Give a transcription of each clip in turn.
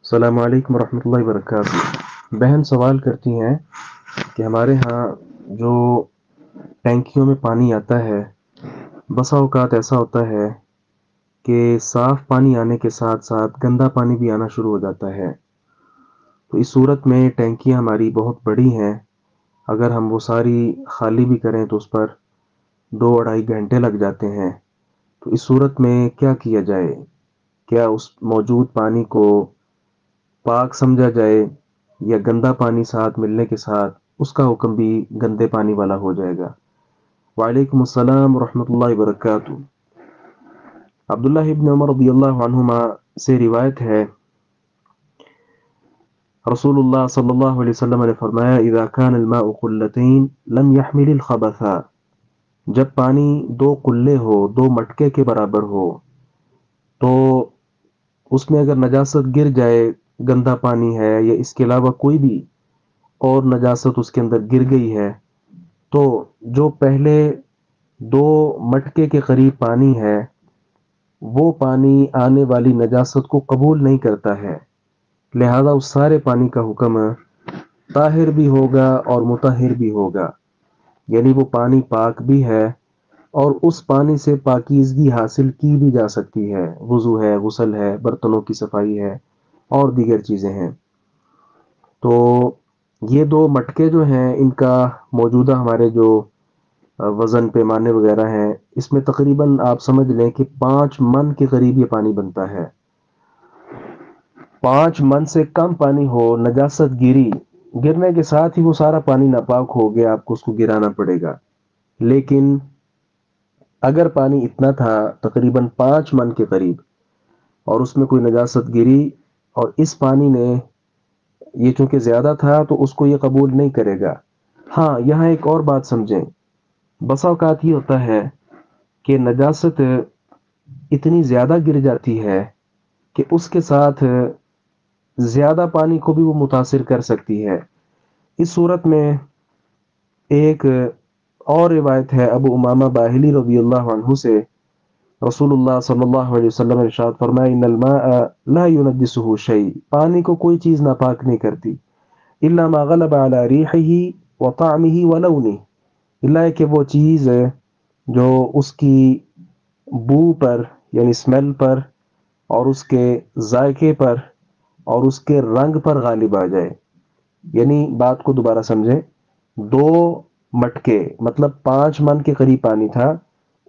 السلام علیکم ورحمۃ اللہ وبرکاتہ۔ بہن سوال کرتی ہیں کہ ہمارے ہاں جو ٹینکیوں میں پانی آتا ہے، بسا اوقات ایسا ہوتا ہے کہ صاف پانی آنے کے ساتھ ساتھ گندا پانی بھی آنا شروع ہو جاتا ہے۔ تو اس صورت میں ٹینکیاں ہماری بہت بڑی ہیں، اگر ہم وہ ساری خالی بھی کریں تو اس پر 2 ڈھائی گھنٹے لگ جاتے ہیں۔ تو اس صورت میں کیا کیا جائے؟ کیا اس موجود پانی کو پاک سمجھا جائے، یا گندا پانی ساتھ ملنے کے ساتھ اس کا حکم بھی گندے پانی والا ہو جائے گا؟ وعلیکم السلام ورحمۃ اللہ وبرکاتہ۔ عبداللہ ابن عمر رضی اللہ عنہما سے روایت ہے، رسول اللہ صلی اللہ علیہ وسلم نے فرمایا، اذا كان الماء قلتين لم يحمل الخبث، جب پانی 2 قلے ہو، 2 مٹکے کے برابر ہو، تو اس میں اگر نجاست گر جائے، گندا پانی ہے یا اس کے علاوہ کوئی بھی اور نجاست اس کے اندر گر گئی ہے، تو جو پہلے 2 مٹکے کے قریب پانی ہے وہ پانی آنے والی نجاست کو قبول نہیں کرتا ہے، لہذا اس سارے پانی کا حکم طاہر بھی ہوگا اور مطہر بھی ہوگا، یعنی وہ پانی پاک بھی ہے اور اس پانی سے پاکیزگی حاصل کی بھی جا سکتی ہے، وضو ہے، غسل ہے، برتنوں کی صفائی ہے اور دیگر چیزیں ہیں۔ تو یہ 2 مٹکے جو ہیں، ان کا موجودہ ہمارے جو وزن پیمانے وغیرہ ہیں، اس میں تقریباً آپ سمجھ لیں کہ 5 من کے قریب یہ پانی بنتا ہے۔ 5 من سے کم پانی ہو، نجاست گری، گرنے کے ساتھ ہی وہ سارا پانی ناپاک ہو گیا، آپ کو اس کو گرانا پڑے گا۔ لیکن اگر پانی اتنا تھا تقریباً 5 من کے قریب اور اس میں کوئی نجاست گری اور اس پانی نے، یہ چونکہ زیادہ تھا تو اس کو یہ قبول نہیں کرے گا۔ ہاں، یہاں ایک اور بات سمجھیں، بسا اوقات یہ ہوتا ہے کہ نجاست اتنی زیادہ گر جاتی ہے کہ اس کے ساتھ زیادہ پانی کو بھی وہ متاثر کر سکتی ہے۔ اس صورت میں ایک اور روایت ہے ابو امامہ باہلی رضی اللہ عنہ سے، رسول اللہ صلی اللہ علیہ وسلم نے ارشاد فرمایا، ان الماء لا ينجسه شيء، پانی کو کوئی چیز ناپاک نہیں کرتی، الا ما غلب على ريحه وطعمه ولونه، الا کہ وہ چیز جو اس کی بو پر یعنی اسمیل پر اور اس کے ذائقے پر اور اس کے رنگ پر غالب آ جائے۔ یعنی بات کو دوبارہ سمجھیں، 2 مٹکے مطلب 5 من کے قریب پانی تھا،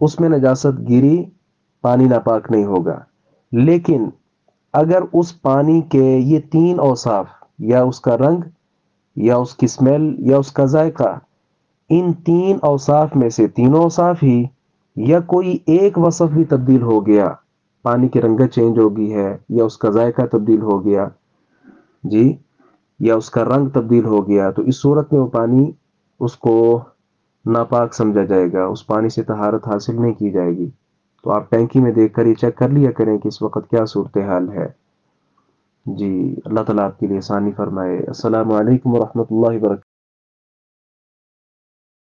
اس میں نجاست گری، پانی ناپاک نہیں ہوگا۔ لیکن اگر اس پانی کے یہ 3 اوصاف، یا اس کا رنگ، یا اس کی اسمیل، یا اس کا ذائقہ، ان 3 اوصاف میں سے تینوں اوصاف ہی یا کوئی ایک وصف بھی تبدیل ہو گیا، پانی کی رنگت چینج ہو گئی ہے، یا اس کا ذائقہ تبدیل ہو گیا، جی، یا اس کا رنگ تبدیل ہو گیا، تو اس صورت میں وہ پانی اس کو ناپاک سمجھا جائے گا، اس پانی سے طہارت حاصل نہیں کی جائے گی۔ تو آپ ٹینکی میں دیکھ کر یہ چیک کر لیا کریں کہ اس وقت کیا صورتحال ہے۔ جی، اللہ تعالیٰ آپ کے لیے آسانی فرمائے۔ السلام علیکم ورحمۃ اللہ وبرکاتہ۔